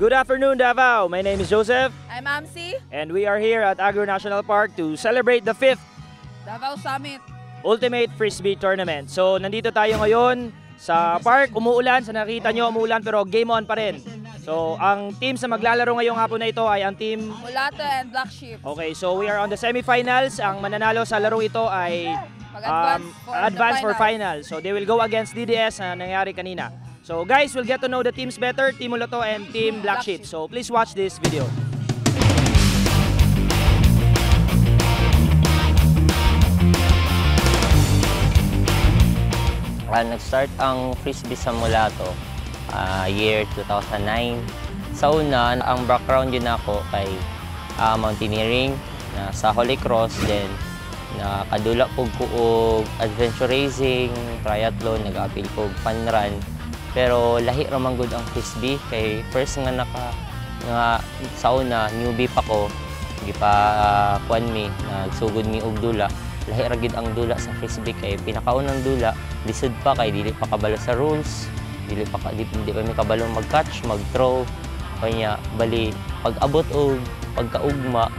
Good afternoon, Davao. My name is Joseph. I'm Amsi, And we are here at Agro National Park to celebrate the 5th Davao Summit. Ultimate Frisbee Tournament. So, nandito tayo ngayon sa park. Umuulan. Sa nakita nyo, umuulan pero game on pa rin. So, ang team sa maglalaro ngayong hapon na ito ay ang team Mulato and Black Sheep. Okay, so we are on the semifinals. Ang mananalo sa laro ito ay Advance for final. So they will go against DDS na nangyari kanina. So guys, we'll get to know the teams better, Team Mulato and Team Black Sheep. So please watch this video. Nag-start ang Frisbee sa Mulato year 2009. Sa una, ang background yun ako kay mountaineering sa Holy Cross, then nakadula po ko adventure racing, triathlon, nag-appeal ko fun run. Pero lahi ramang good ang Frisbee kay first nga sa una newbie pa ko, di pa kuan mi nagsugod mi og dula. Lahi ra gid ang dula sa Frisbee kay pinakaunang dula lisod pa kay dili pa kabalo sa rules, dili pa mi kabalo mag-catch, mag-throw. Kanya bali pag-abot og pagkaugma,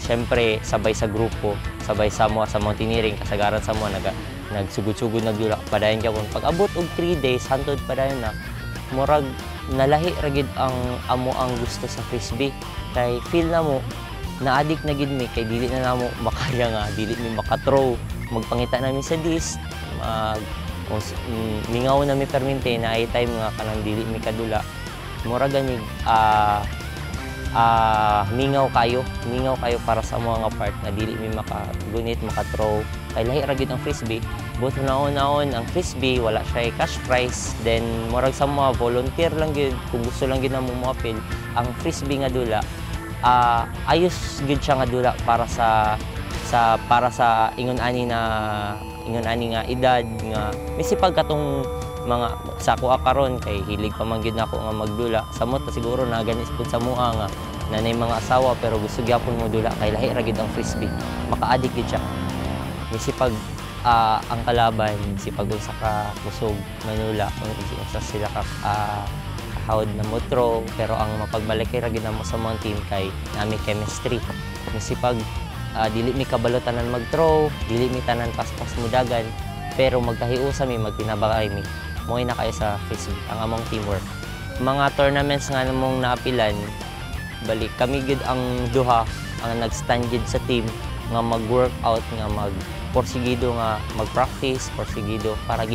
syempre sabay sa grupo, sabay sa mountaineering kasagaran sa mo nagsugod-sugod nagdula padayon gyud pag-abot og 3 days hantod padayon na murag nalahi ra gid ang amo ang gusto sa Frisbee kay feel na mo na-addict na gid mi kay dili na namo makaya nga dili mi maka-throw, magpangita na mi sa disc, mingaw na mi permente na ay time nga kanang dili mi kadula murag gani mingaw kayo para sa mga part na dili mi makagunit, maka-throw kay lahi ra gid ang Frisbee. But naon ang Frisbee wala siya cash prize, then murag sa mga volunteer lang gyud kung gusto lang gyud na mo appeal ang Frisbee nga dula. Ayos gyud siya nga dula para sa ingon ani nga edad nga misipag katong mga sa kuha karon kay hilig pa man gyud nako nga magdula. Samot pa siguro na ganis pud sa mua nga nanay mga asawa pero gusto gyapon mo dula kay lahi ra gid ang Frisbee. Maka-addict gid siya. Misipag ang kalaban sipag unsa ka kusog manula unsa sila ka kahawd na mo throw, pero ang mapagbalaki ra gid mo sa mga team kay nami chemistry. Misipag dili mi kabalo tanan mag-throw, dili mi tanan paspas mudagan, pero magkahiusa mi magtinabakay mi. Mo'y na kayo sa Frisbee ang among teamwork. Mga tournaments nga namong naapilan, balik kami gid ang duha ang nag-stand gid sa team nga mag-workout nga porsigido nga mag-practice porsigido para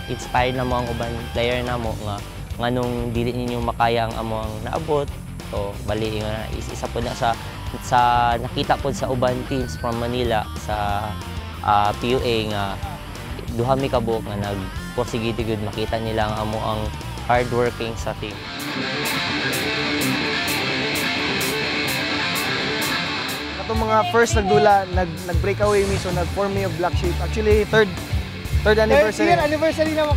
inspire na mo ang uban player namo nga nganong dili ninyo makaya ang among naabot. So bali nga isa po na sa nakita po sa uban teams from Manila sa PUA nga duha mi kabuok nga nagporsigido gyud makita nila ang amo ang hardworking sa team. Atong mga first nagdula nag-breakaway mi so nag-form mi of Black Sheep. Actually third anniversary. Third anniversary na mo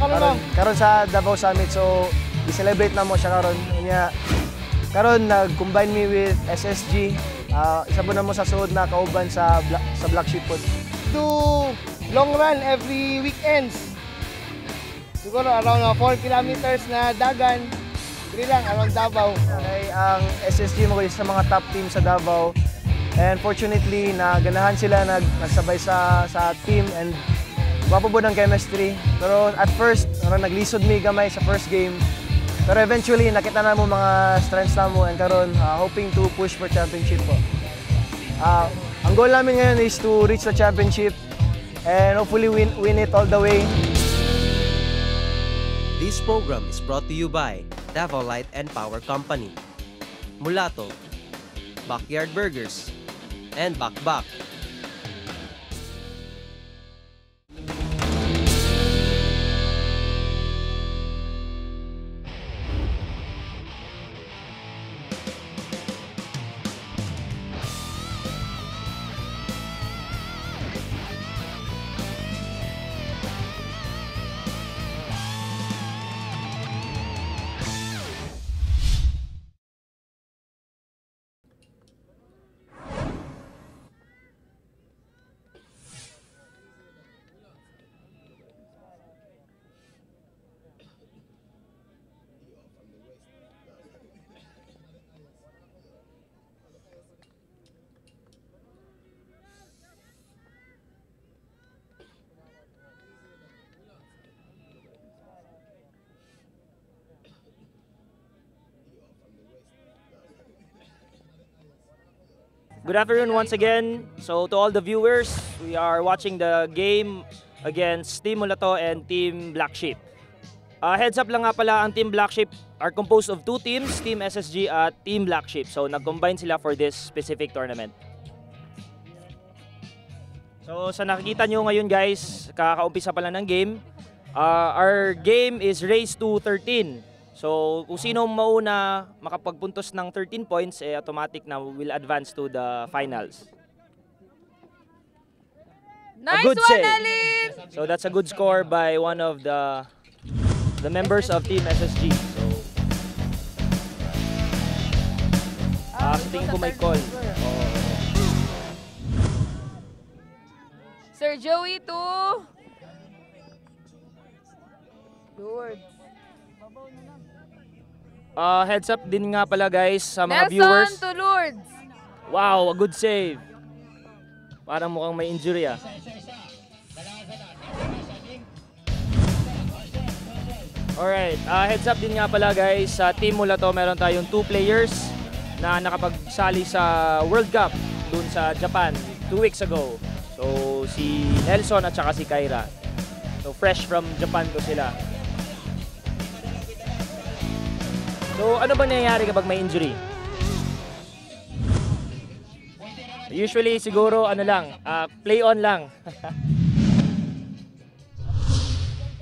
karon sa Davao Summit, so i-celebrate na mo siya karon. Karon nag-combine mi with SSG. Isa po na mo sa suod na kauban sa Black Sheep pod. Do long run every weekends. Siguro around 4 kilometers na dagan. Dili lang around Davao. Okay, ang SSG mo isa sa mga top team sa Davao. And fortunately, naganahan sila nagsabay sa team and wapo po ng chemistry. Pero at first, naglisod mi gamay sa first game. Pero eventually, nakita na mo mga strengths na mo and karon hoping to push for championship po. Ang goal namin ngayon is to reach the championship and hopefully win it all the way. This program is brought to you by Davao Light and Power Company, Mulato, Backyard Burgers, and Bakbak. Good afternoon once again. So to all the viewers, we are watching the game against Team Mulato and Team Black Sheep. Heads up lang nga pala, ang Team Black Sheep are composed of two teams, Team SSG at Team Black Sheep. So nag-combine sila for this specific tournament. So sa nakikita nyo ngayon guys, kakaumpisa pa lang ng game. Our game is race to 13. So kung sino mauna makapagpuntos ng 13 points, automatic na will advance to the finals. Nice good one, save. Alin! So that's a good score by one of the members of Team SSG. So sa tingin ko may call. Sir Joey to Lord. Heads up din nga pala guys sa mga Nelson viewers. to Lourdes. Wow, a good save. Parang mukhang may injury ah. Alright, heads up din nga pala guys, sa Team Mulato meron tayong 2 players na nakapagsali sa World Cup dun sa Japan 2 weeks ago. So si Nelson at saka si Kyra. So fresh from Japan to sila. So ano bang nangyayari kapag may injury? Usually siguro ano lang, play on lang.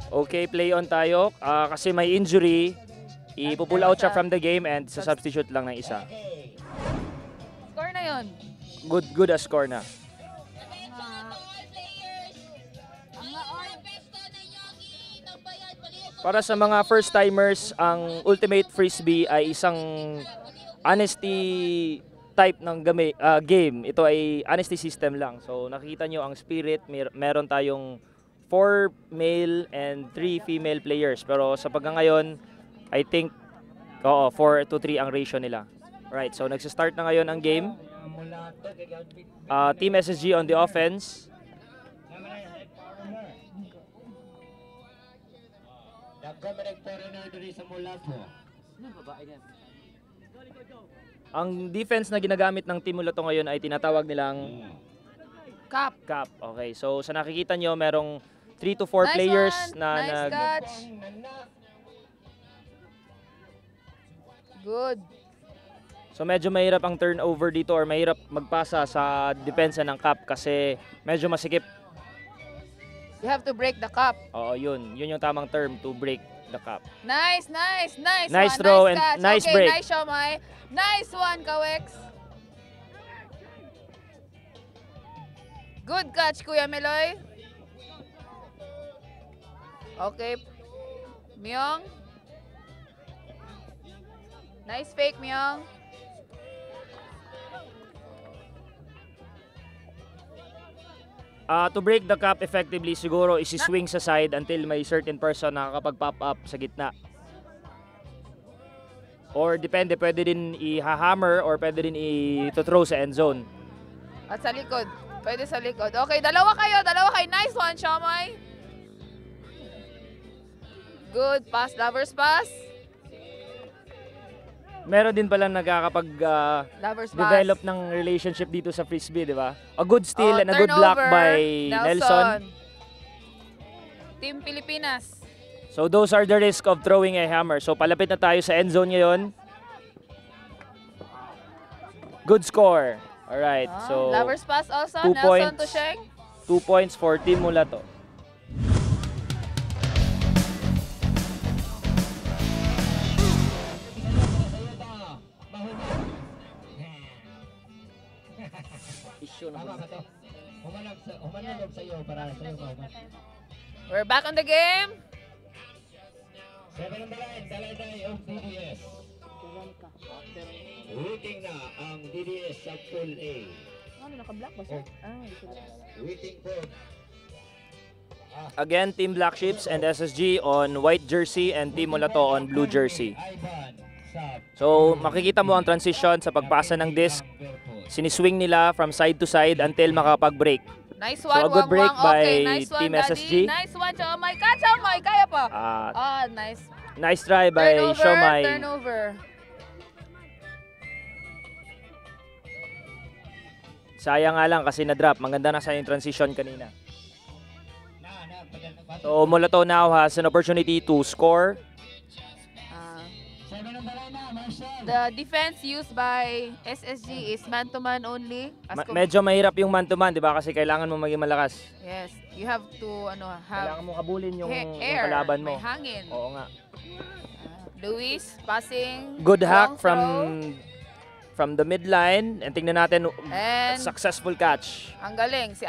Okay, play on tayo. Kasi may injury, ipupull out siya from the game and sa substitute lang ng isa. Score na yon. Good as score na. Para sa mga first timers, ang Ultimate Frisbee ay isang honesty type ng game. Ito ay honesty system lang. So nakikita nyo ang spirit, meron tayong 4 male and 3 female players. Pero sa pagkangayon, I think 4 to 3 ang ratio nila. Right, so nagsa-start na ngayon ang game. Team SSG on the offense. Ang defense na ginagamit ng Team Mulato ngayon ay tinatawag nilang Cap. Cap. Okay, so sa nakikita nyo, merong 3 to 4 players one. na nice catch. Good. So medyo mahirap ang turnover dito or mahirap magpasa sa depensa ng Cap kasi medyo masikip. You have to break the cap. Oo, yun yung tamang term, to break the Cap. Nice Nice one. throw Nice and catch. nice okay, break. Nice Siomay. Nice one, Kawex. Good catch, Kuya Meloy. Okay. Myong. Nice fake, Myong. To break the Cap effectively, siguro isi-swing sa side until may certain person na nakakapag-pop up sa gitna. Or depende, pwede din i-hammer or pwede din i-throw sa end zone. At sa likod. Pwede sa likod. Okay, dalawa kayo. Nice one, Siomay. Good pass, lovers pass. Meron din pala Lovers pass. develop ng relationship dito sa Frisbee, di ba? A good steal and a good turnover. block by Nelson. Team Pilipinas. So those are the risk of throwing a hammer. So palapit na tayo sa end zone ngayon. Good score. Alright, so Lovers pass also. 2 Nelson points. to Sheng. 2 points for Team Mulato. We're back on the game. Waiting na ang DDS sa Pool A. Ano, naka-black ba siya? Waiting for Again, Team Black Sheeps and SSG on white jersey and Team Mulato on blue jersey. Ivan sa So makikita mo ang transition sa pagpasa ng disc. Siniswing nila from side to side until makapag-break. Nice So, one, a good break Wang-Wang. Okay, by nice one, Team Daddy. SSG. Nice one, Siomay. Siomay, kaya pa. Nice. Nice try by Siomay. Turnover. Sayang nga lang kasi na-drop. Maganda na sa yung transition kanina. So Molotov now has an opportunity to score. The defense used by SSG is man-to-man only. Medyo mahirap yung man-to-man, di ba? Kasi kailangan mo maging malakas. Yes, you have to have Kailangan mo habulin yung air, kalaban mo. may hangin. Oo nga. Luis passing. Good hack long throw. from the midline. And tingnan natin, And successful catch. ang galing, si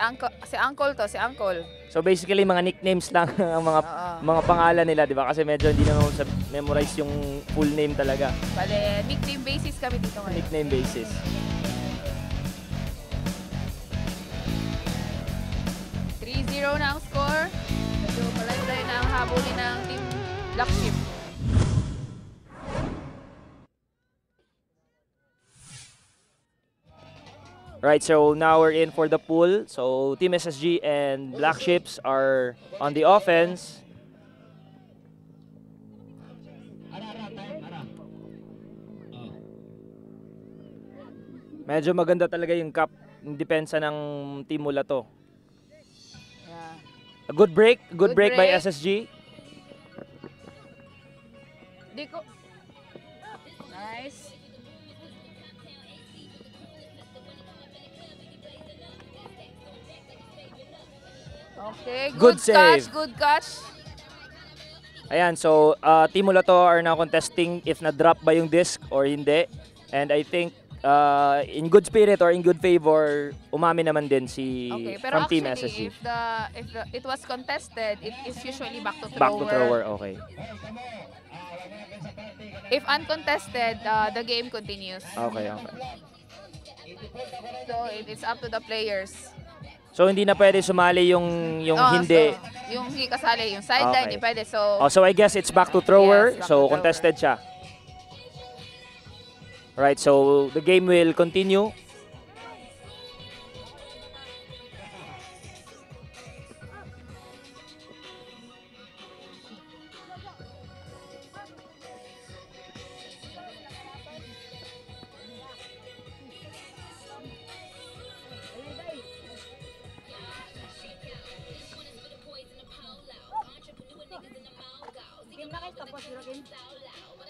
Uncle to, si Uncle. So basically, mga nicknames lang ang mga pangalan nila, di ba? Kasi medyo hindi na memorize yung full name talaga. Bale, nickname basis kami dito ngayon. Nickname basis. Na ang score. Medyo malayo-layo na ang habulin ng team Black Sheep. Right, so now we're in for the pool. So Team SSG and Black Ships are on the offense. Medyo maganda talaga yung yung depensa ng Team Molotov. Yeah. A good break by break. SSG. Diko. Nice. Okay, Good catch, save. good catch. Ayan, so Team Molotov are now contesting if na-drop ba yung disc or hindi. And I think in good spirit or in good favor, umami naman din si Okay, pero from Team actually, SSG. if it was contested, it is usually back to thrower. Back to thrower, okay. If uncontested, the game continues. Okay, okay. So it's up to the players. So hindi na pwede sumali yung hindi. So, yung hindi kasali, yung sideline, Okay. hindi pwede. So, So I guess it's back to thrower. Yes, back So to contested siya. Right, so the game will continue.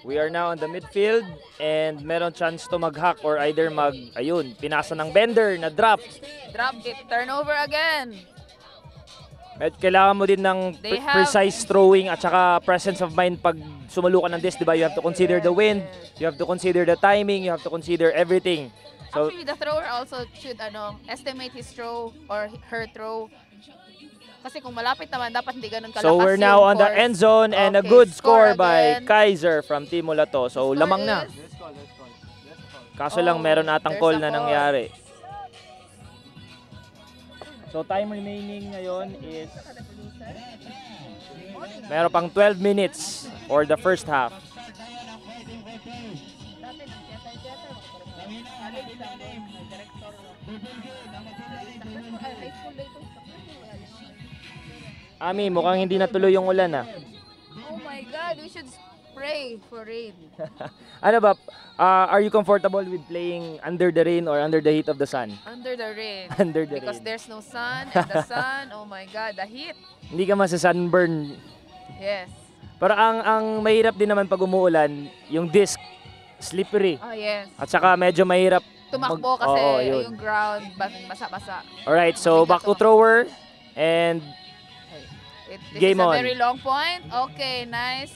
We are now on the midfield and meron chance to mag-hack or either ayun, pinasa ng bender na drop. drop it, turnover again. Kailangan mo din ng They have- precise throwing at saka presence of mind pag sumalo ka ng disc, di ba? You have to consider the wind, you have to consider the timing, you have to consider everything. So, Actually, the thrower also should estimate his throw or her throw. Kasi kung malapit naman, dapat hindi ganun kalakas so we're now yung on the force. end zone and a Okay, good score score by again. Kaiser from Team Molotov. So Score lamang na. is- Kaso lang Oh, meron atang there's call a na call. nangyari. So time remaining ngayon is meron pang 12 minutes for the first half. Ami, mukhang hindi natuloy yung ulan ah. Oh my God, we should pray for rain. Ano ba, are you comfortable with playing under the rain or under the heat of the sun? Under the rain. Under the Because rain. there's no sun, and the sun, oh my God, the heat. Hindi ka masa-sunburn. Yes. Pero ang mahirap din naman pag umuulan, yung disc, slippery. Oh yes. At saka medyo mahirap. Tumakbo kasi Oo, yun. yung ground, basa-basa. Alright, so back to thrower. And This Game is a on. very long point. Okay, nice.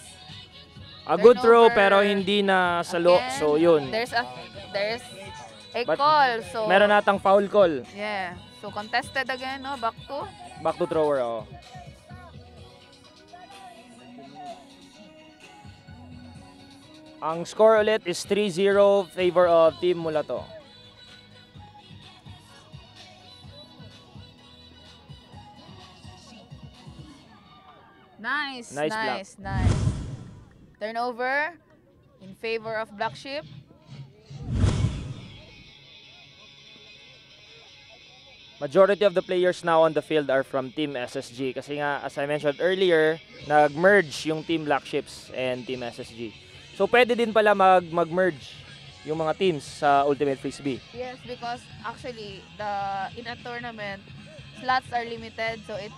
a good throw Turnover. pero hindi na salo. Again, So yun. There's a But call. So Meron natang foul call. yeah. So contested again, no? Back to Back to thrower, oh. Ang score ulit is 3-0 favor of Team Molotov. nice, Nice block. nice. Turnover in favor of Black Sheep. Majority of the players now on the field are from Team SSG kasi nga, as I mentioned earlier, nag-merge yung Team Black Ships and Team SSG. So pwede din pala mag-merge yung mga teams sa Ultimate Frisbee. Yes, because actually, in a tournament, slots are limited, so it's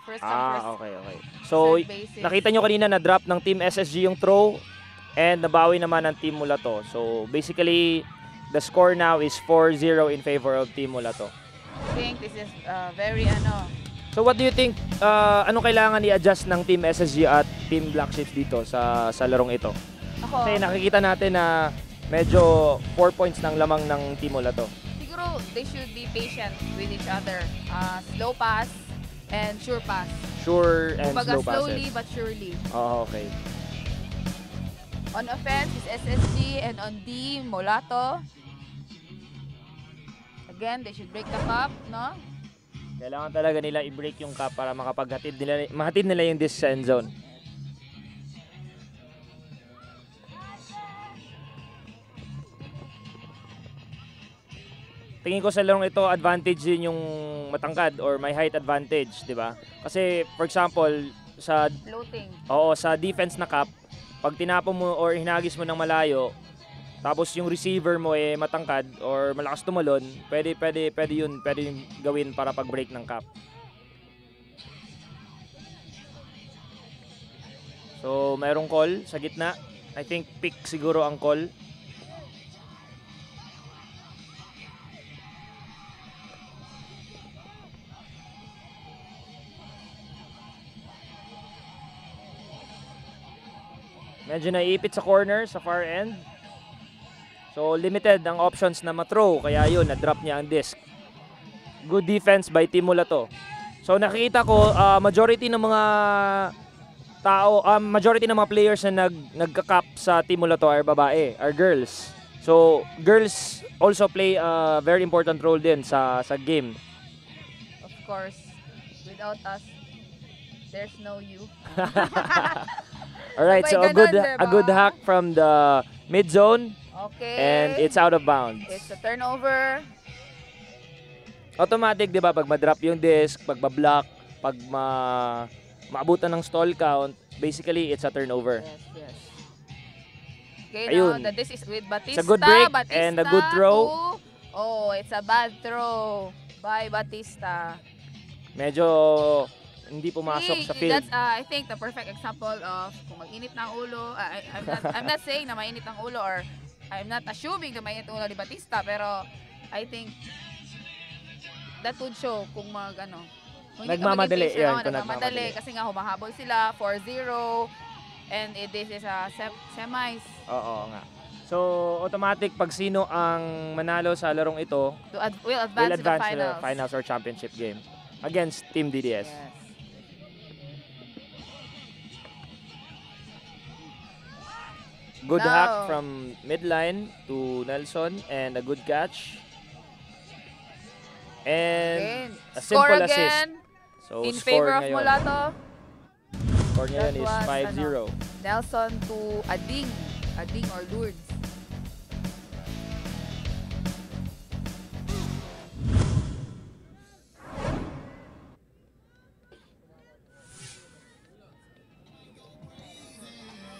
first come, first Okay. So, serve basis. nakita nyo kanina na drop ng Team SSG yung throw and nabawi naman ng Team Mulato. So, basically, the score now is 4-0 in favor of Team Mulato. I think this is very So, what do you think, anong kailangan i-adjust ng Team SSG at Team Black Sheep dito sa larong ito? ako, Kasi nakikita natin na medyo 4 points ng lamang ng Team Mulato. siguro they should be patient with each other. Slow pass and sure pass. Sure and Kumbaga slow passes. slowly but surely. Oh, okay. On offense is SSG and on D, Mulato. Again, they should break the cup, no? Kailangan talaga nila i-break yung cup para mahatid nila yung this end zone. Tingin ko sa larong ito, advantage din yung matangkad or may height advantage, di ba? Kasi, for example, Floating. sa defense na cup, pag tinapon mo or hinagis mo ng malayo, tapos yung receiver mo matangkad or malakas tumalon, pwede yun gawin para pag-break ng cup. So, merong call sa gitna. I think pick siguro ang call. Medyo naiipit sa corner, sa far end. So, limited ang options na ma-throw. Kaya yun, na-drop niya ang disc. Good defense by Team Mulato. So, nakikita ko, majority ng mga majority ng mga players na nagka-cap sa Team Mulato are babae, are girls. So, girls also play a very important role din sa game. Of course, without us, there's no you. Alright, May so a ganun, good diba? hack from the mid zone Okay. and it's out of bounds. It's a turnover. Automatic, 'di ba, pag ma-drop yung disc, pag ma-block, pag maabutan ng stall count, basically it's a turnover. Yes. Okay, Ayun. now this is with Batista. It's a good break Batista and a good throw. It's a bad throw by Batista. Medyo hindi pumasok sa field. That's I think the perfect example of kung mag-init ng ulo. I'm not saying na mainit ang ulo or I'm not assuming na mainit ang ulo ni Batista, pero I think that would show kung kung hindi ka Nagmamadali, maging patient, yan, kung nagmamadali nagmamadali. kasi nga humahabol sila 4-0 and this is a semis. Oo nga. So, automatic pag sino ang manalo sa larong ito, Will will advance to the advance to the finals. finals or championship game against Team DDS. Yes. Good Now. hack from midline to Nelson and a good catch. And Again, a score simple assist. again So, in score favor of ngayon. Mulato. Score ngayon That is was, 5-0. Nelson to Ading or Lourdes.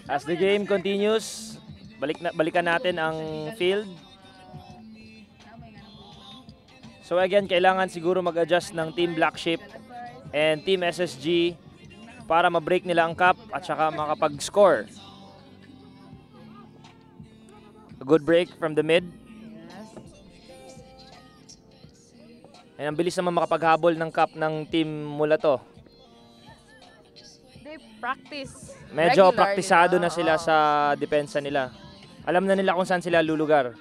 As the game continues, balikan natin ang field. So again, kailangan siguro mag-adjust ng Team Black Sheep and Team SSG para ma-break nila ang cup at saka makapag-score. A good break from the mid. And ang bilis naman makapaghabol ng cup ng Team Mulato. They practice Medyo regularly, praktisado no? na sila Oo. sa depensa nila. Alam na nila kung saan sila lulugar.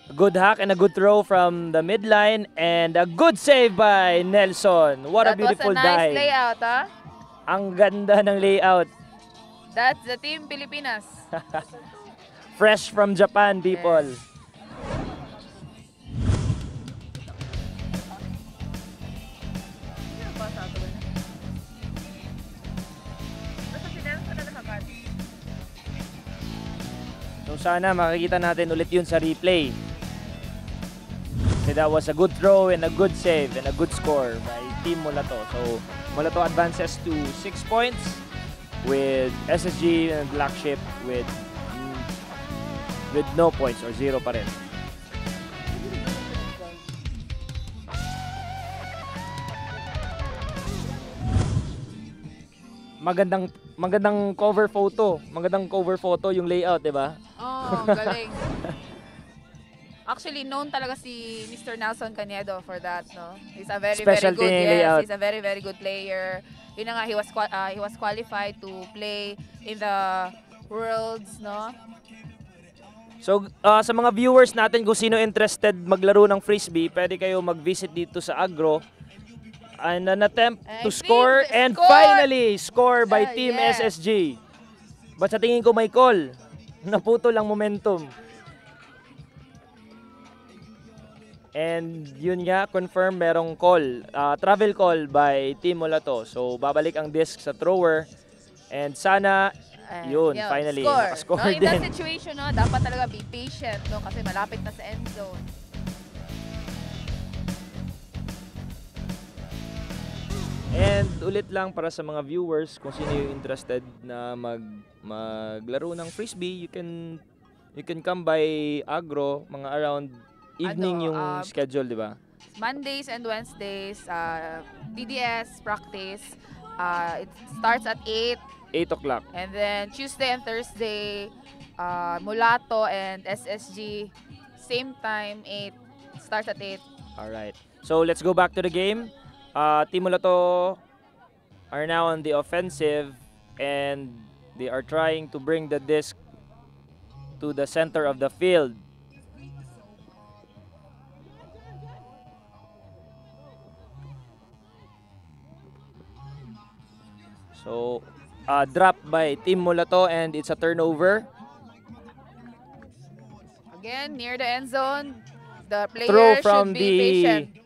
A good hack and a good throw from the midline and a good save by Nelson. What a That beautiful was a nice dive. layout, ha? Ang ganda ng layout. That's the Team Pilipinas. Fresh from Japan, people. Yes. So sana makikita natin ulit yun sa replay. So that was a good throw and a good save and a good score by Team Mulato. So Mulato advances to 6 points with SSG and Black Sheep with with no points or 0 pa rin. Magandang cover photo. Magandang cover photo yung layout, 'di ba? Oh, galing. Actually, known talaga si Mr. Nelson Canedo for that, no? He's a very, Specialty very good, niya yung yes, layout. he's a very, very good player. Yun na nga, he was qualified to play in the Worlds, no? So, sa mga viewers natin kung sino interested maglaro ng Frisbee, pwede kayo mag-visit dito sa Agro. And an attempt I to think score, the and score! finally, score by Team Yes. SSG. But sa tingin ko may call. Naputol ang momentum. And yun nga, confirm merong call. Travel call by Team Mulato. So, babalik ang disc sa thrower. And sana, yun, finally, score. nakascore No, in that din. situation, no, dapat talaga be patient, no, kasi malapit na sa end zone. And ulit lang para sa mga viewers, kung sino yung interested na maglaro ng Frisbee, you can come by Agro, mga around evening yung schedule, di ba? Mondays and Wednesdays, DDS practice. It starts at 8. 8 o'clock. And then Tuesday and Thursday, Mulato and SSG, same time, 8. Starts at 8. Alright. So let's go back to the game. Team Mulato are now on the offensive and they are trying to bring the disc to the center of the field. So, drop by Team Mulato and it's a turnover. Again, near the end zone, the player Throw should from be patient.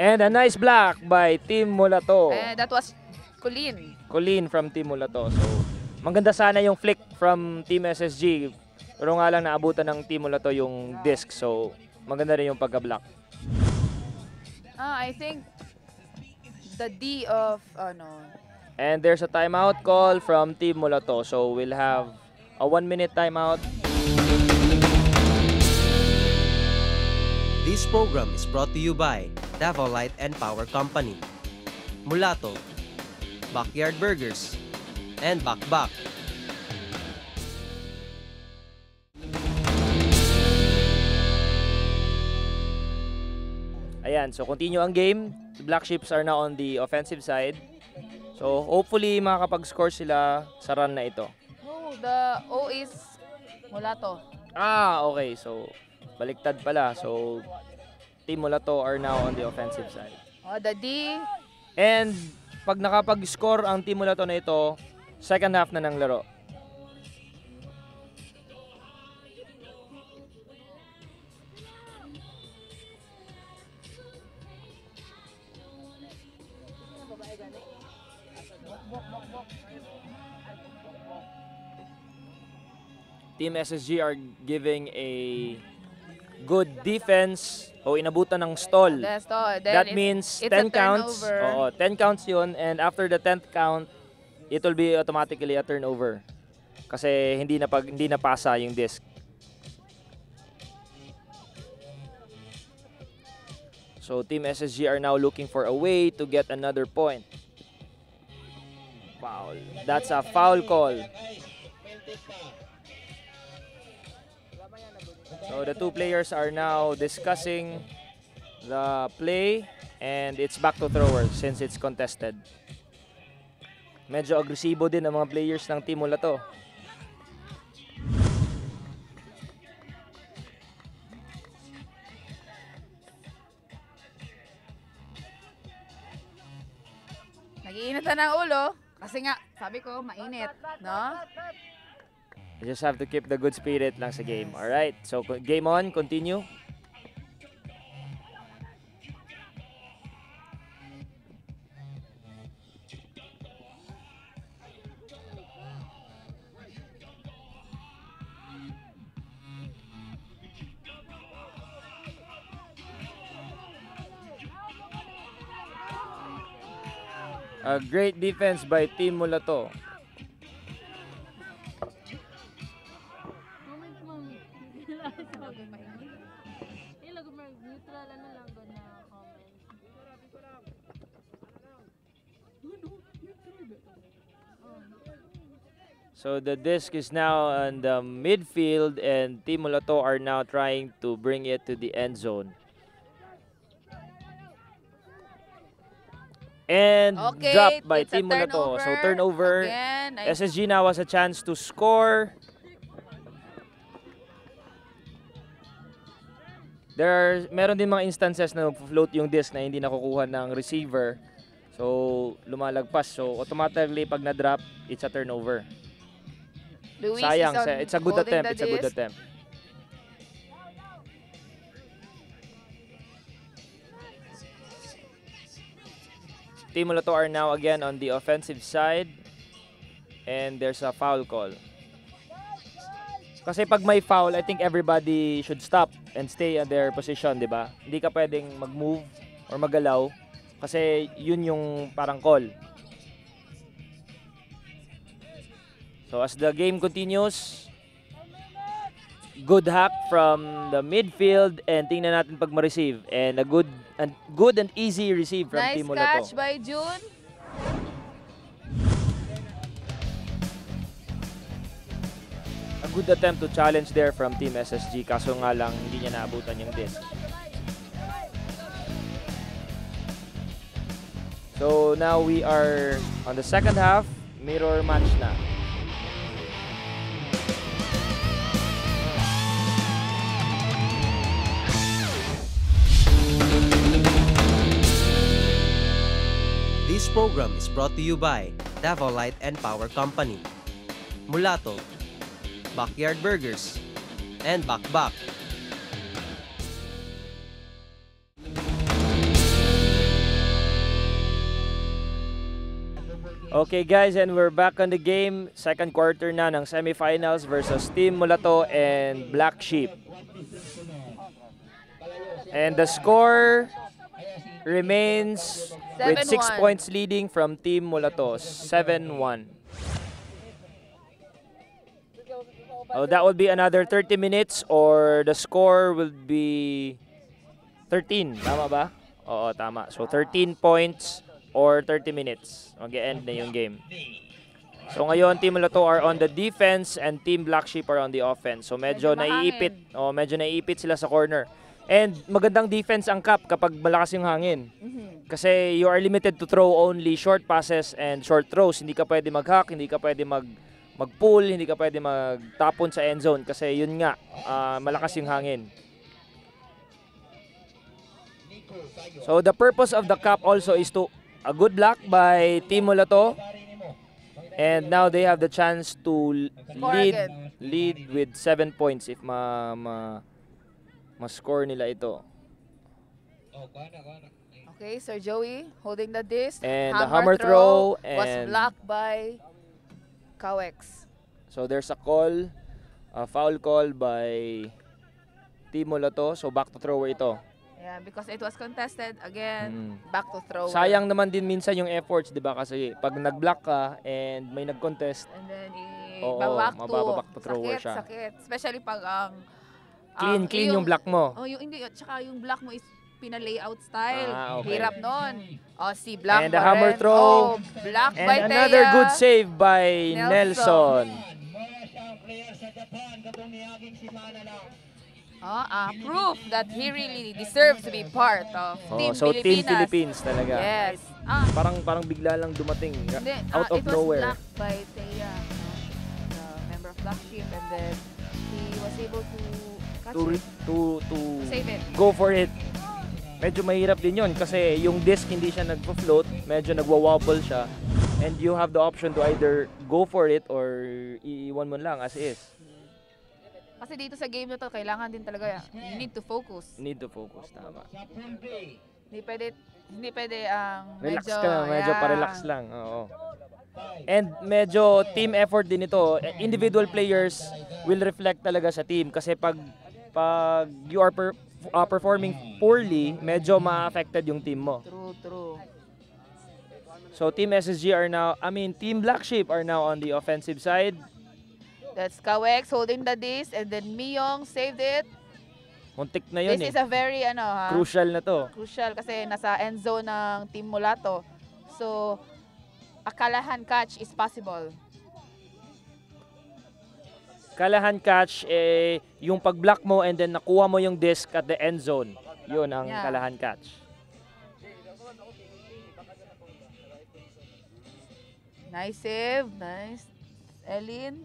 And a nice block by Team Mulato. And that was Colleen. Colleen from Team Mulato. So, maganda sana yung flick from Team SSG. Pero nga lang naabutan ng Team Mulato yung disc. So, maganda rin yung pagka-block. I think the D of, And there's a timeout call from Team Mulato. So, we'll have a 1-minute timeout. This program is brought to you by Davao Light and Power Company, Mulato, Backyard Burgers, and Bakbak. Ayan, so continue ang game. The Black Ships are now on the offensive side. So, hopefully makakapag-score sila sa run na ito. no, the O is Mulato. Okay. So, baliktad pala. So, Team Mulato are now on the offensive side. The D, And pag nakapag-score ang Team Mulato na ito, second half na ng laro. Team SSG are giving a good defense. Inabutan ng stall. that's all. Then That means it's 10 a counts. turnover. Oo, 10 counts yun. And after the 10th count, it will be automatically a turnover. Kasi hindi na pasa yung disc. So Team SSG are now looking for a way to get another point. Foul. That's a foul call. So the two players are now discussing the play and it's back to throwers since it's contested. Medyo agresibo din ang mga players ng Team Mulato. Nag-iinit na ng ulo. Kasi nga, sabi ko, mainit. No? You just have to keep the good spirit lang sa game. Alright, so game on, continue. A great defense by Team Mulato. So the disc is now on the midfield and Team Mulato are now trying to bring it to the end zone. And Okay, dropped by it's a Team Mulato. So turnover. turnover. Again, SSG now has a chance to score. Meron din mga instances na float yung disc na hindi nakukuha ng receiver. So lumalagpas. So automatically pag na-drop, it's a turnover. Luis Sayang, is on it's a good holding attempt. the It's a good disc. attempt. Team Mulato are now again on the offensive side. And there's a foul call. Kasi pag may foul, I think everybody should stop and stay at their position, di ba? Hindi ka pwedeng mag-move or magalaw kasi yun yung parang call. So as the game continues, good hack from the midfield and tingnan natin pag ma-receive. And a good and easy receive from Nice Team Mulato. catch by June. A good attempt to challenge there from Team SSG kaso nga lang hindi niya naabutan yung disc. So now we are on the second half, mirror match na. This program is brought to you by Davao Light and Power Company, Mulato, Backyard Burgers, and Bakbak. Okay guys, and we're back on the game. Second quarter na ng semifinals versus Team Mulato and Black Sheep. And the score remains with 6 7-1. points leading from Team Mulato, 7-1. Oh, that will be another 30 minutes or the score will be 13. Tama ba? Oo, tama. So 13 points or 30 minutes. Mag-e-end na yung game. So ngayon, Team Mulato are on the defense and Team Black Sheep are on the offense. So medyo Medyo naiipit. Oh, medyo naiipit sila sa corner. And magandang defense ang Cap kapag malakas yung hangin. Kasi you are limited to throw only short passes and short throws. Hindi ka pwede mag-hack, hindi ka pwede mag-pull, hindi ka pwede magtapon sa end zone. Kasi yun nga, malakas yung hangin. So the purpose of the Cap also is to a good block by Team Mulato. And now they have the chance to lead with 7 points if ma-score nila ito. Okay, Sir Joey holding the disc. And the hammer throw was and blocked by Kawex. so there's a call, a foul call by Team Mulato. So back to thrower ito. Yeah, because it was contested again. Back to throw. Sayang naman din minsan yung efforts, 'di ba? Kasi pag nag-block ka and may nag-contest, And then Oo, babak to thrower sakit, siya. sakit. Especially pag ang clean yung block mo. Oh, yung hindi, tsaka yung block mo is pina-layout style. Okay. Hirap nun. Oh, si block And the pa hammer rin. throw. Oh, block And by another Thea. good save by Nelson. Nelson. Proof that he really deserves to be part of Team So Pilipinas. Team Philippines talaga. Yes. Parang bigla lang dumating Hindi, out of it was nowhere. blocked by Thea, the member of Black Sheep, and then he was able to catch it. To Save it. go for it. Medyo mahirap din yun kasi yung disc hindi siya nagpo-float, medyo nagwa-wobble siya. And you have the option to either go for it or iiwan mo lang as is. Kasi dito sa game na to, kailangan din talaga, you need to focus. Need to focus, tama. Hindi pwede ang Relax medyo, ka lang, medyo yeah. pa-relax lang. Oo. And medyo team effort din ito. Individual players will reflect talaga sa team kasi pag you are performing poorly, medyo ma-affected yung team mo. True. So Team SSG Team Black Sheep are now on the offensive side. That's Kawex holding the disc, and then Miyong saved it. Muntik na yun This is a very, crucial na to. crucial kasi nasa end zone ng Team Mulato. So, akalahan catch is possible. Kalahan catch, yung pag-block mo and then nakuha mo yung disc at the end zone. Yun ang Yeah. kalahan catch. Nice save. Nice. Elin.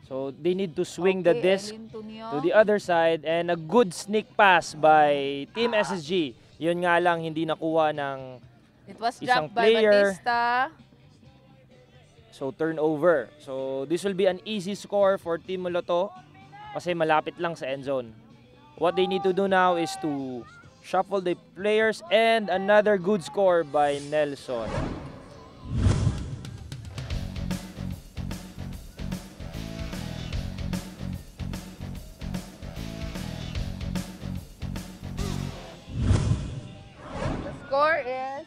So they need to swing the Okay, disc Elin Tunio. to the other side and a good sneak pass by Team SSG. Yun nga lang, hindi nakuha ng It was isang dropped by player. Batista. so turnover. So this will be an easy score for Team Moloto kasi malapit lang sa end zone. What they need to do now is to shuffle the players and another good score by Nelson. The score is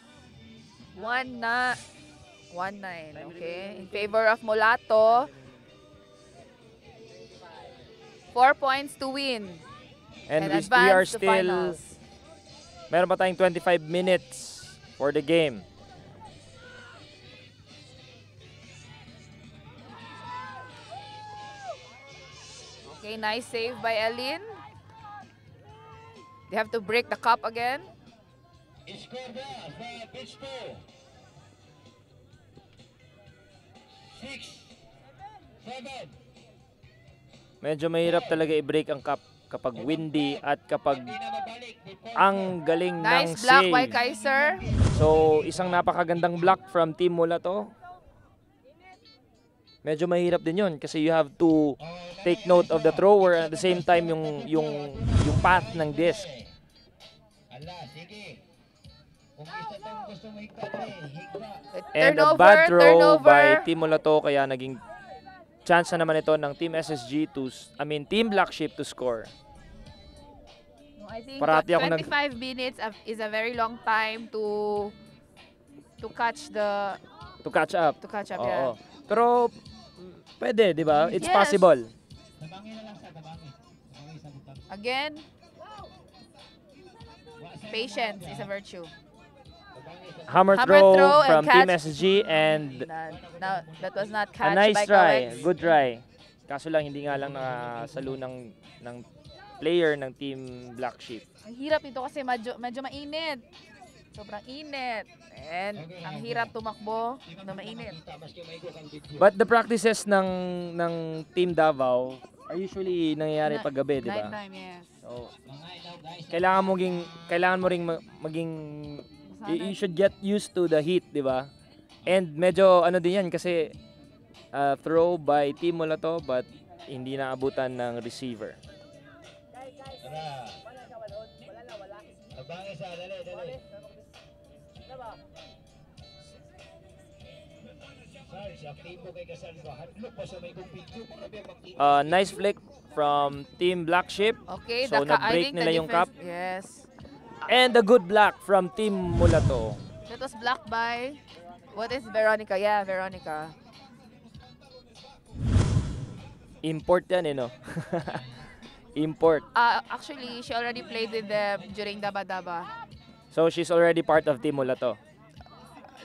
1-9. Okay. In favor of Mulato. 4 points to win. And we are advance to still, finals. meron pa tayong 25 minutes for the game. Okay, nice save by Elin. They have to break the cup again. Score na sa pitch 2. 6, 7. Medyo mahirap talaga i-break ang cup kapag windy at kapag Hindi na mabalik. ang galing ng Nice block save. by Kaiser. So, isang napakagandang block from Team Mulato. Medyo mahirap din yun kasi you have to take note of the thrower and at the same time yung path ng disc. Ala, sige. Kung gusto mo higpa rin, higpa. And a Turnover, bad throw turnover. by Team Mulato kaya naging chance na naman ito ng Team SSG Team Black Sheep to score. No, I think Parati ako 25 minutes is a very long time to catch the To catch up. yeah. Oo. Pero pwede, di ba? It's Yes. possible. Tabangi na lang sa tabangi. Tabangi sa butang. Again, patience is a virtue. Hammer Hammer throw throw and from Team catch. SSG and That was not a catch nice by try. Coex. Good try. Kaso lang hindi nga lang nakasalo ng player ng Team Black Sheep. Ang hirap ito kasi medyo mainit. Sobrang init. And ang hirap tumakbo na mainit. But the practices ng Team Davao are usually nangyayari pag gabi, di Night ba? time, yes. So, kailangan mo ring maging you should get used to the heat, di ba? And medyo ano din yan kasi throw by Team Mulato but hindi naabutan ng receiver. Tara. Tabangi sa, dali. Sarge, aktibo kay Casalva. Hadlok pa sa may kumpidyo. Grabe, makita. Nice flick from Team Black Sheep. Okay, So, I na-break think nila the yung cup. defense, yes. And a good block from Team Mulato. That was blocked by, what is Veronica? Yeah, Veronica. Import yan no? Import. Actually, she already played with them during Daba Daba. So she's already part of Team Mulato.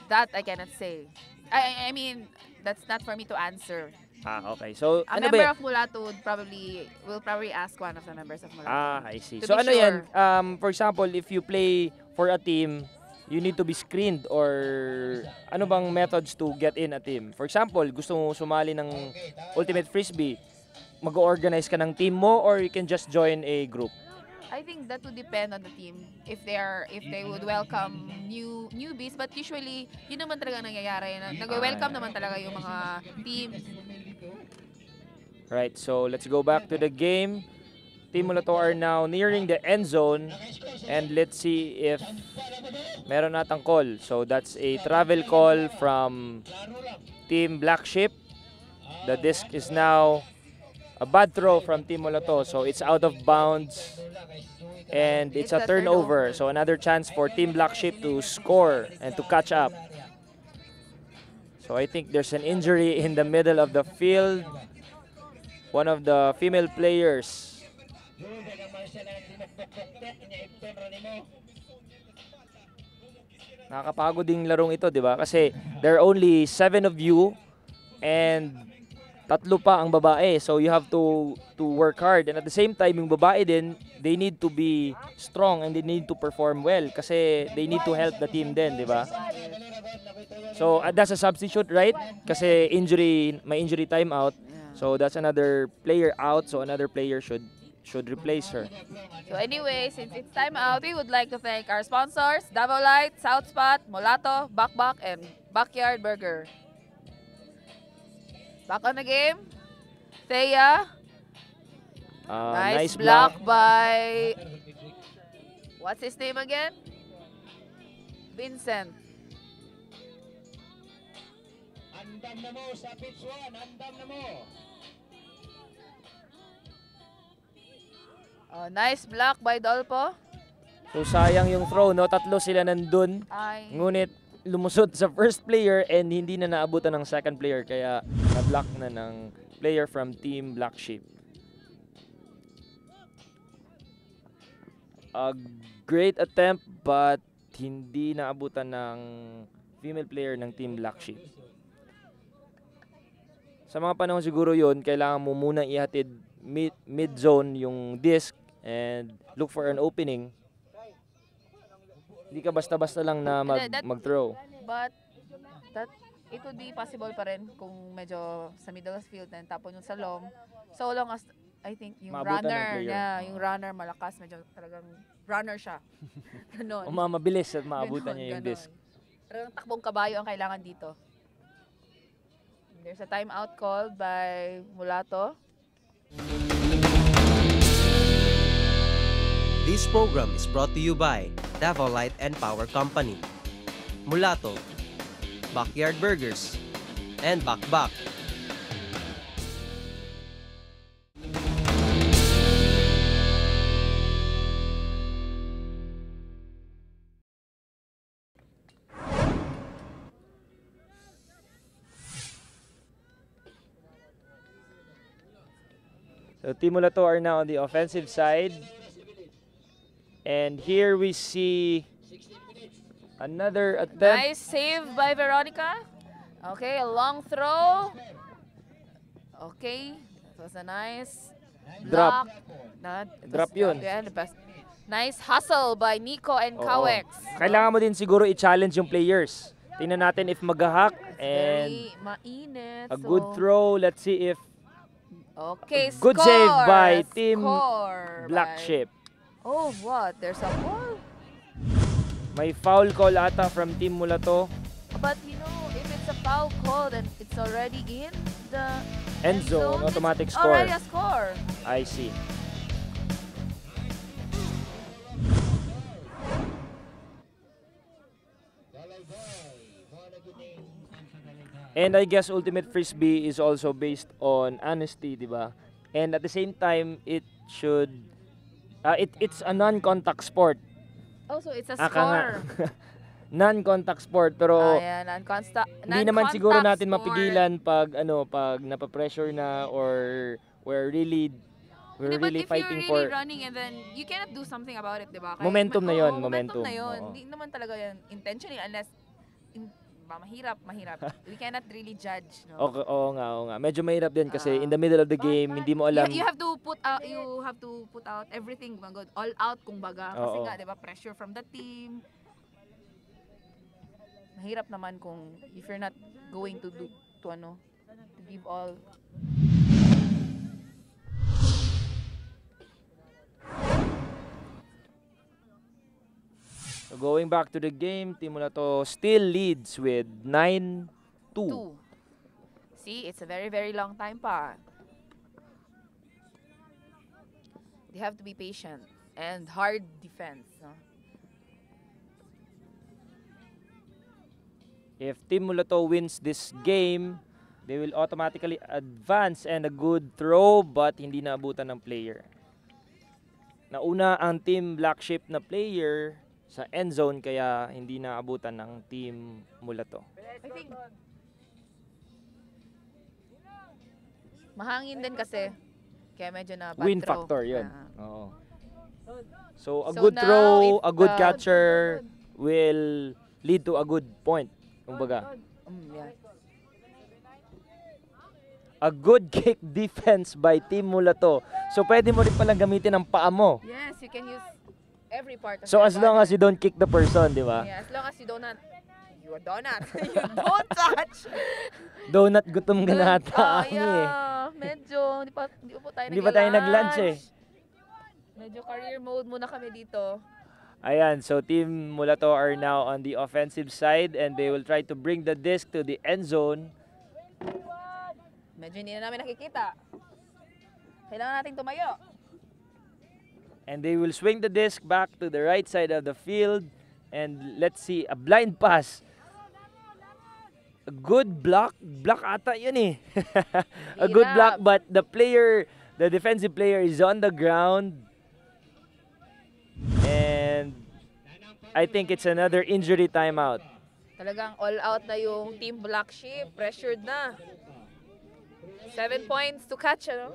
That I cannot say. I mean, that's not for me to answer. Okay. So A ano member ba yan? of Mulato will probably ask one of the members of Mulato. I see. To So be ano yan? sure. For example, if you play for a team, you need to be screened or ano bang methods to get in a team? For example, gusto mo sumali ng Ultimate Frisbee, mag-organize ka ng team mo or you can just join a group? I think that would depend on the team if they would welcome newbies, but usually yun naman talaga nangyayari. Nag-welcome naman talaga yung mga teams. Right, so let's go back to the game. Team Mulato are now nearing the end zone and let's see if meron natang call. So that's a travel call from Team Black Sheep. The disc is now a bad throw from Team Mulato, so it's out of bounds and it's a turnover. So another chance for Team Black Sheep to score and to catch up. So I think there's an injury in the middle of the field. One of the female players. Nakakapagod ding larong ito, di ba? Kasi there are only 7 of you and tatlo pa ang babae. So you have to work hard. And at the same time, yung babae din, they need to be strong and they need to perform well kasi they need to help the team din, di ba? So that's a substitute, right? Kasi may injury time out. So that's another player out. So another player should replace her. So anyway, since it's time out, we would like to thank our sponsors, Davao Light, South Spot, Mulato, Bakbak, and Backyard Burger. Back on the game, Thea. Nice block by, what's his name again? Vincent. Andam na mo sa pitch 1. Andam na mo. Nice block by Dolpo. So sayang yung throw, no? Tatlo sila nandun. Ngunit lumusot sa first player and hindi na naabutan ng second player kaya na-block na ng player from Team Black Sheep. A great attempt but hindi naabutan ng female player ng Team Black Sheep. Sa mga panahon siguro yun, kailangan mo muna ihatid mid-zone yung disc and look for an opening. Hindi ka basta-basta lang na mag-throw. But it would be possible pa rin kung medyo sa middle of field and tapon yung sa long. So long as I think yung Maabutan yung runner malakas, medyo talagang runner siya. Ganon. Mabilis at maabutan niya yung disc. Talagang takbong kabayo ang kailangan dito. There's a timeout called by Mulato. This program is brought to you by Davao Light and Power Company, Mulato, Backyard Burgers, and Bakbak. So Team Mulato are now on the offensive side. And here we see another attempt. Nice save by Veronica. Okay, a long throw. Okay, that was a nice Drop. Drop yun. Yeah, the best. Nice hustle by Nico and Kawex. Kailangan mo din siguro i-challenge yung players. Tingnan natin if mag-hack and Very mainit. a good throw. Let's see if Okay, good score. save by Team Score Black by- Sheep. Oh, what? There's a ball. May foul call ata from Team Mulato. But you know, if it's a foul call, then it's already in the End zone, It's automatic score. already a score. I see. And I guess Ultimate Frisbee is also based on honesty, di ba? And at the same time, it should it's a non-contact sport. Also, it's a Aka nga. score. Non-contact sport pero Ayan, hindi naman siguro natin non-contact mapigilan pag pag napapressure na or we're really Hindi, but if fighting you're really for running and then you cannot do something about it, di ba? Momentum na yun, momentum momentum. na yun. Oo. Hindi naman talaga yan intentionally unless mahirap. We cannot really judge, no? Okay, oo nga. Medyo mahirap din kasi in the middle of the game, hindi mo alam. You have to put out everything, mga all out kumbaga. Kasi Oo. nga, 'di ba, pressure from the team. Mahirap naman kung if you're not going to give all. So going back to the game, Team Mulato still leads with 9-2. 2. See, it's a very, very long time pa. They have to be patient and hard defense. No? If Team Mulato wins this game, they will automatically advance and a good throw but hindi naabutan ng player. Nauna ang Team Black Sheep na player sa end zone kaya hindi naabutan ng Team Mulato. I think mahangin din kasi kaya medyo na bad Win throw. factor 'yun. Ah. Oo. So a So good now, throw, if a good the- catcher will lead to a good point. Kumbaga. Yeah. a good kick defense by Team Mulato. So pwede mo rin palang gamitin ang paa mo. Yes, you can use every part of So your as long body. as you don't kick the person, di ba? Yeah, as long as you don't you don't touch. Donut gutom ka na ata. Oh, Ani eh. yeah. Medyo, hindi pa tayo Hindi pa tayo nag-lunch eh. Medyo career mode muna kami dito. Ayan, so Team Mulato are now on the offensive side and they will try to bring the disc to the end zone. Medyo hindi na namin nakikita. Kailangan nating tumayo. And they will swing the disc back to the right side of the field. And let's see, a blind pass. A good block. Block ata yun eh. A good block, but the defensive player is on the ground. And I think it's another injury timeout. Talagang all out na yung Team Black Sheep. Pressured na. 7 points to catch, ano?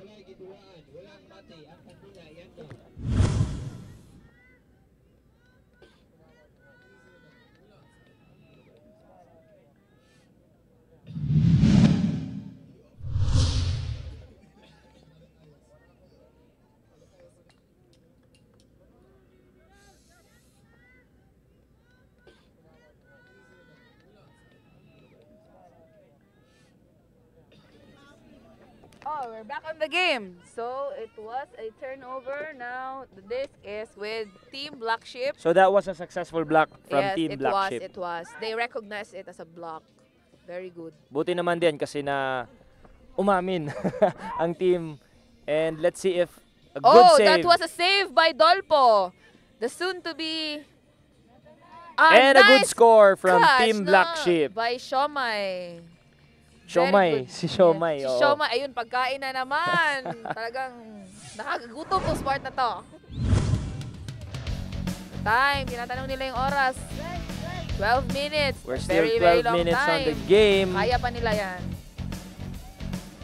Oh, we're back on the game. So, it was a turnover. Now, the disc is with Team Black Sheep. So that was a successful block from Yes, Team Black Sheep. it was. They recognized it as a block. Very good. Buti naman din kasi na umamin ang team. And let's see if a good Oh, save. that was a save by Dolpo. The soon-to-be... And a good score from catch Team Black na Sheep. by Shomai. Siomay, Very good. si Siomay. Yes. Si oo. Shomai, ayun, pagkain na naman. Talagang nakakagutom tong sport na to. Time, tinatanong nila yung oras. 12 minutes. We're still very, 12 very long minutes time. on the game. Kaya pa nila yan.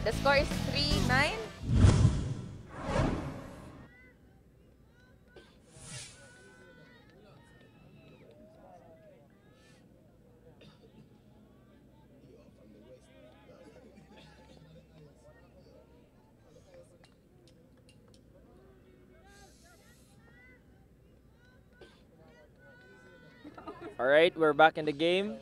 The score is 3-9. All right, we're back in the game.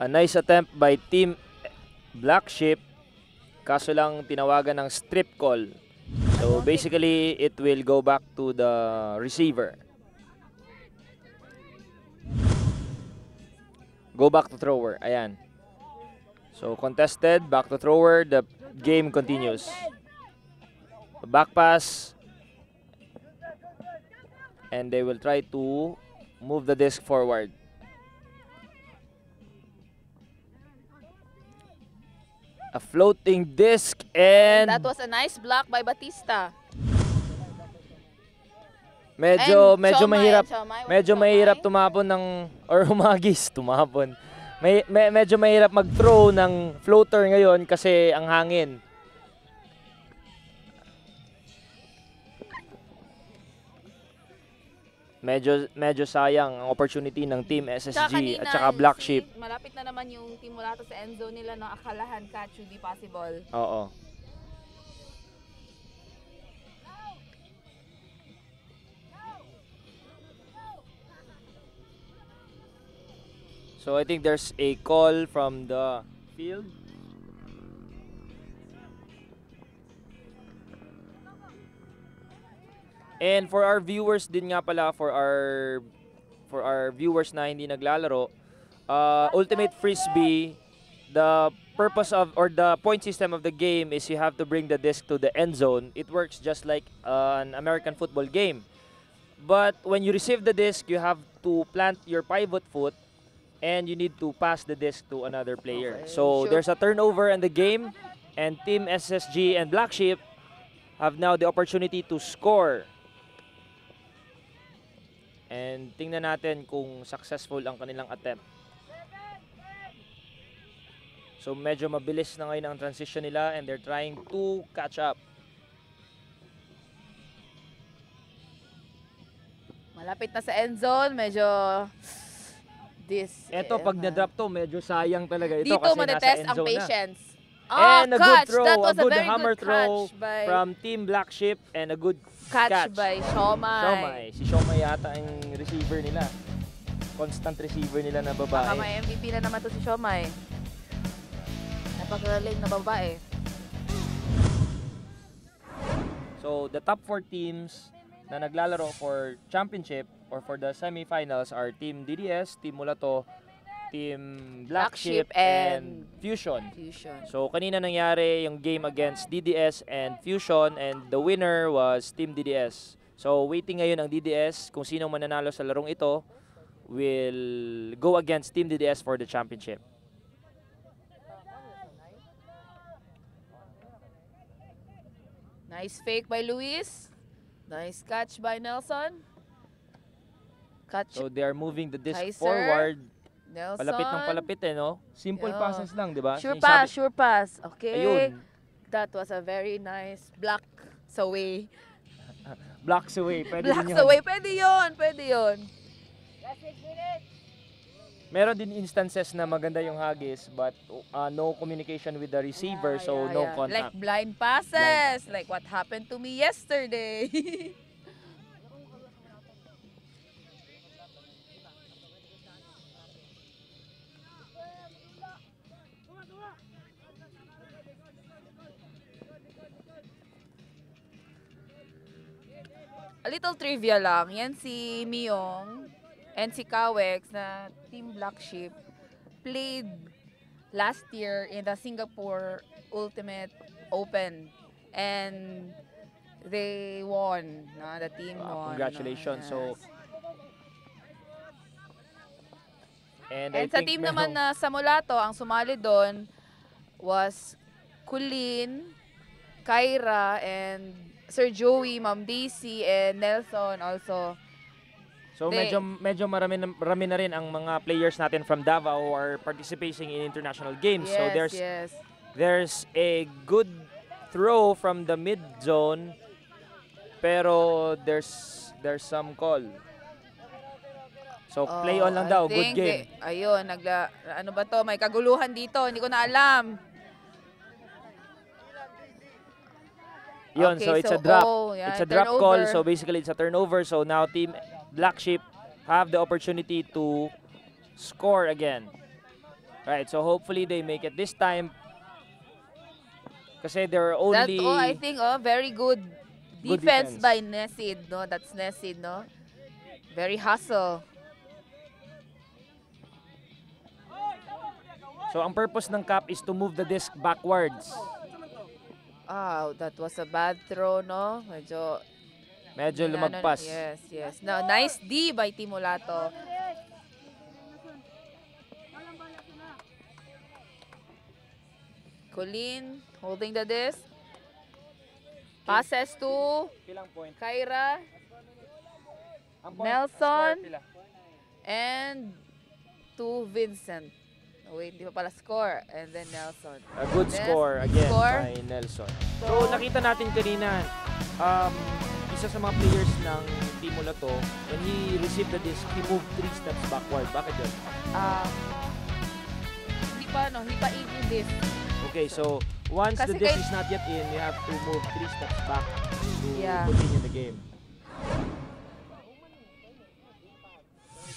A nice attempt by Team Black Sheep. Kaso lang tinawagan ng strip call. So basically, it will go back to the receiver. Go back to thrower. Ayan. So contested, back to thrower. The game continues. Back pass. And they will try to move the disc forward. A floating disc and That was a nice block by Batista. medyo And medyo Siomay, mahirap Siomay, medyo Siomay. mahirap tumapon ng or humagis tumapon. Medyo mahirap mag-throw ng floater ngayon kasi ang hangin. Medyo sayang ang opportunity ng Team SSG at saka Black Sheep. Malapit na naman yung Team Mulato sa end zone nila, no? Akalahan catch would be possible. Oo. So I think there's a call from the field. And for our viewers din nga pala, for our viewers na hindi naglalaro, Ultimate Frisbee, the purpose of or the point system of the game is you have to bring the disc to the end zone. It works just like an American football game. But when you receive the disc, you have to plant your pivot foot and you need to pass the disc to another player. Okay, So sure. there's a turnover in the game and Team SSG and Black Sheep have now the opportunity to score. And tingnan natin kung successful ang kanilang attempt. So medyo mabilis na ngayon ang transition nila and they're trying to catch up. Malapit na sa end zone, medyo This. Eto, pag na-drop to, medyo sayang talaga ito dito kasi nasa matetest end ang zone na. patience. And a good Catch! throw, That a was good very hammer good throw catch by from Team Black Sheep and a good catch by Shomai. Shomai. Si Shomai yata ang receiver nila. Constant receiver nila na Baka babae. may MVP na naman to si Shomai. Napakagaling na babae. So, the top 4 teams na naglalaro for championship or for the semifinals are Team DDS, Team Mulato, Team Black Sheep, and Fusion. So, kanina nangyari yung game against DDS and Fusion and the winner was Team DDS. So, waiting ngayon ang DDS kung sino mananalo sa larong ito will go against Team DDS for the championship. Nice fake by Luis. Nice catch by Nelson. Catch So, they are moving the disc Kaiser. forward. Nelson. Palapit ng palapit no? Simple Yeah. passes lang, di ba? Sure Yung pass, sabi- sure pass. Okay. Ayun. That was a very nice block away. Blocks away. Pwede Blocks din yun. away. Pwede yun. Pwede yun. Meron din instances na maganda yung hagis but no communication with the receiver so no Like contact. blind passes. Like what happened to me yesterday. A little trivia lang. Yan si Miyong and si Kawex na Team Black Sheep played last year in the Singapore Ultimate Open and they won. No? The team won. Congratulations. No? So Yes. and And I sa think team naman na sa Mulato, ang sumali doon was Kulin, Kyra, and Sir Joey, Ma'am Daisy, and Nelson also. so medyo marami na rin ang mga players natin from Davao who are participating in international games. Yes, So there's a good throw from the mid zone pero there's some call. So play on lang I daw, good think game. Ayun, ano ba to? May kaguluhan dito, hindi ko na alam. Yun, Okay, so it's a drop. yeah, It's a drop call, turnover. so basically it's a turnover. So now Team Black Sheep have the opportunity to score again. Right, so hopefully they make it this time. Kasi they're only... I think, very good Good defense defense. by Nesid, no? That's Nesid, no? Very hustle. So ang purpose ng cap is to move the disc backwards. That was a bad throw, no? Medyo Lumagpas. Yes. Now, nice D by Team Mulato. Colleen holding the disc. Passes to Kyra, Nelson, and to Vincent. Oh, wait, di pa pala score. And then Nelson. A good Yes, score again score. by Nelson. So nakita natin kanina, isa sa mga players ng Team Mulato, when he received the disc, he moved 3 steps backward. Bakit yun? Hindi pa in this. Okay, so once Kasi the disc kahit- is not yet in, you have to move 3 steps back to Yeah. continue the game.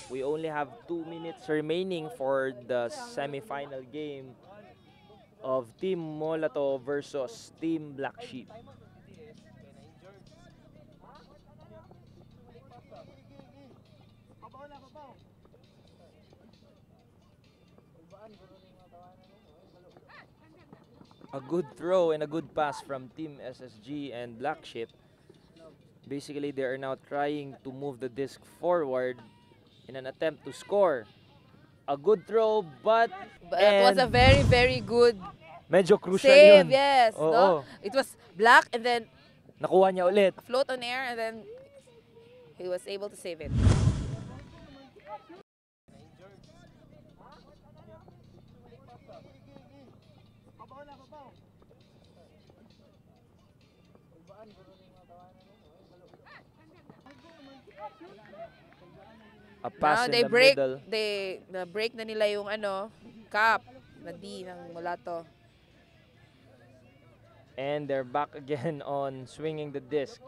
We only have 2 minutes remaining for the semi-final game of Team Molato versus Team Black Sheep. A good throw and a good pass from Team SSG and Black Sheep. Basically, they are now trying to move the disc forward in an attempt to score. A good throw, but It was a very, very good medyo crucial save, yun. yes. Oo. No? It was black and then Nakuha niya ulit. float on air and then he was able to save it. A pass Now, in they the break, middle. break na nila yung cap na D ng Mulato. And they're back again on swinging the disc.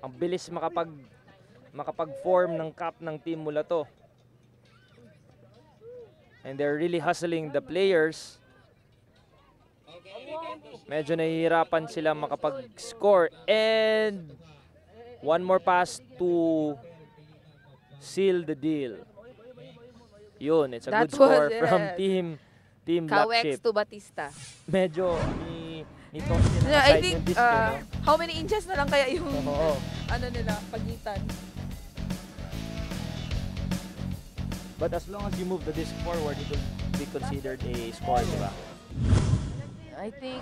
Ang bilis makapag-form ng cap ng Team Mulato. And they're really hustling the players. Medyo nahihirapan sila makapag-score. And one more pass to seal the deal. Yun, it's a That good score was from it. Team Black Kawex Sheep. to Batista. Medyo ni-toss nila I aside think, yung disc, no? how many inches na lang kaya yung Oo. nila, pagitan? But as long as you move the disc forward, it will be considered a score, di ba? I think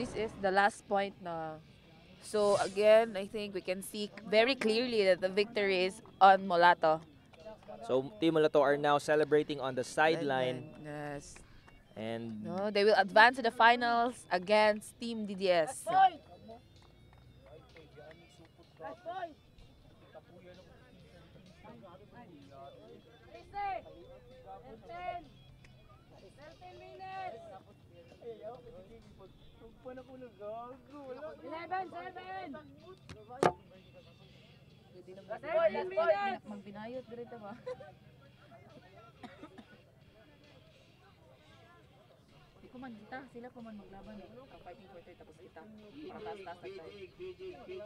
this is the last point na. So again, I think we can see very clearly that the victory is on Mulato. So Team Mulato are now celebrating on the sideline. Yes. And No, they will advance to the finals against Team DDS. Magbinayot dito ba? Di ko man kita, sila ko man maglaban. Fighting for third tapos kita. Para taas-taas na tayo.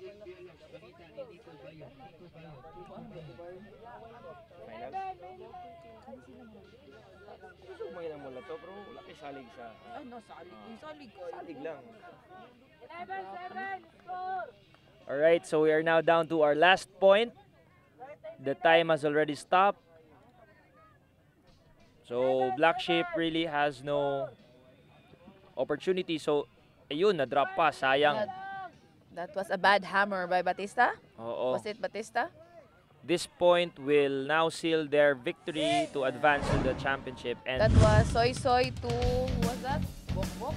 gusto mo yun ang Mulato, pero wala kayo salig sa... Ano, salig? Salig ko. Salig lang. Alright, so we are now down to our last point. The time has already stopped. So Black Sheep really has no opportunity. So, ayun, na-drop pa. Sayang. That was a bad hammer by Batista. Oo. Was it Batista? This point will now seal their victory to advance to the championship. And That was Soy Soy to, who was that? Bok Bok?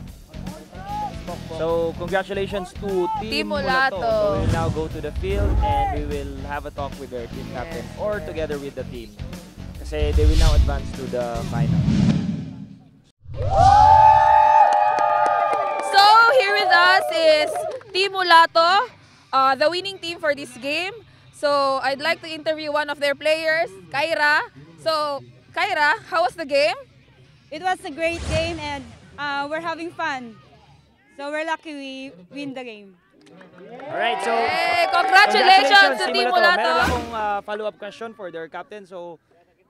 so, congratulations to Team Team Mulato. Mulato. So, we'll now go to the field and we will have a talk with their team captain Yes, or yes. together with the team. Kasi they will now advance to the final. So, here with us is Team Mulato, the winning team for this game. So, I'd like to interview one of their players, Kyra. So, Kyra, how was the game? It was a great game and we're having fun. So we're lucky we win the game. Alright, so Hey, congratulations to Team Meron Mulato. akong follow-up question for their captain. So,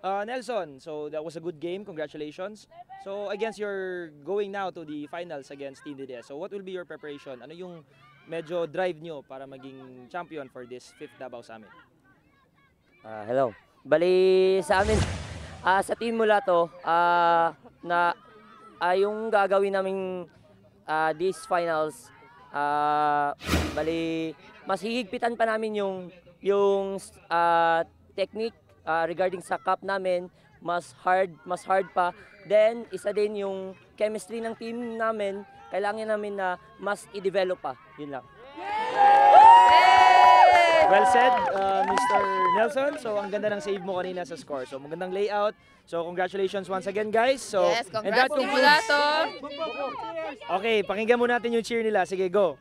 Nelson, so that was a good game. Congratulations. So, against you're going now to the finals against Team DDS. So, what will be your preparation? Ano yung medyo drive nyo para maging champion for this 5th Davao Summit? Hello. Bali sa amin, sa Team Mulato, yung gagawin naming these finals, bali mas hihigpitan pa namin yung technique regarding sa cup namin, mas hard pa. Then isa din yung chemistry ng team namin, kailangan namin na mas i-develop pa. Yun lang. Well said, Mr. Nelson. So, ang ganda ng save mo kanina sa score. So, magandang layout. So, congratulations once again, guys. So, Yes, and that congrats Team concludes... Mulato. Okay, pakinggan mo natin yung cheer nila. Sige, go.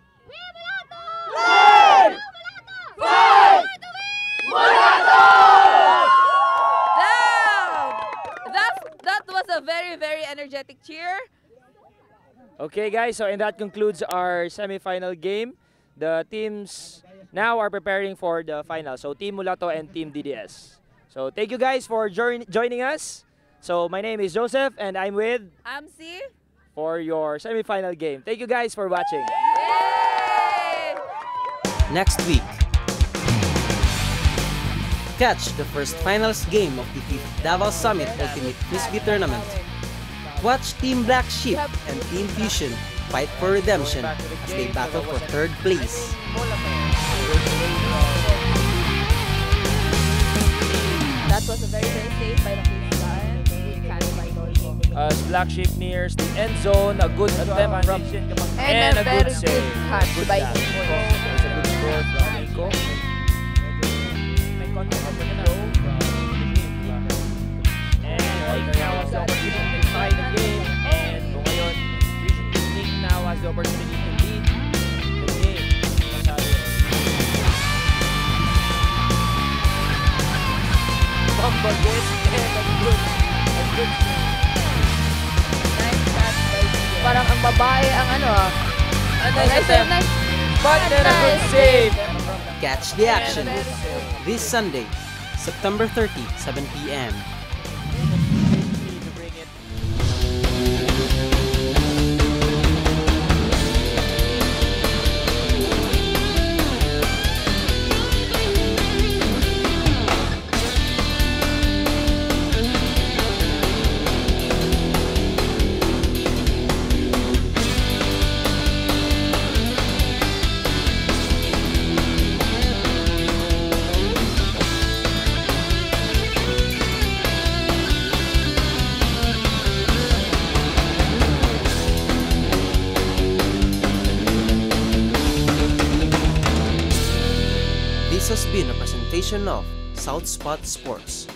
That was a very, very energetic cheer. Okay, guys. So, and that concludes our semi-final game. The teams now are preparing for the final. So, Team Mulato and Team DDS. So, thank you guys for joining us. So, my name is Joseph and I'm with Amsi. for your semi-final game. Thank you guys for watching. Yay! Next week, catch the first finals game of the 5th Davao Summit Ultimate Frisbee Tournament. Watch Team Black Sheep and Team Fusion fight for redemption as they battle for 3rd place. That was a very, very safe by the Philippines. Good catch by Dolphin. As Black Sheep nears the end zone, a good attempt from And a very good save. good catch Good by catch. Nico. It's a good score from Nico. basketball game. And a good Nice shot by Gia. Parang ang babae ang ano a nice attempt, Nice. but then a good save. Catch the action this Sunday, September 30, 7 p.m. To bring it. This has been a presentation of South Spot Sports.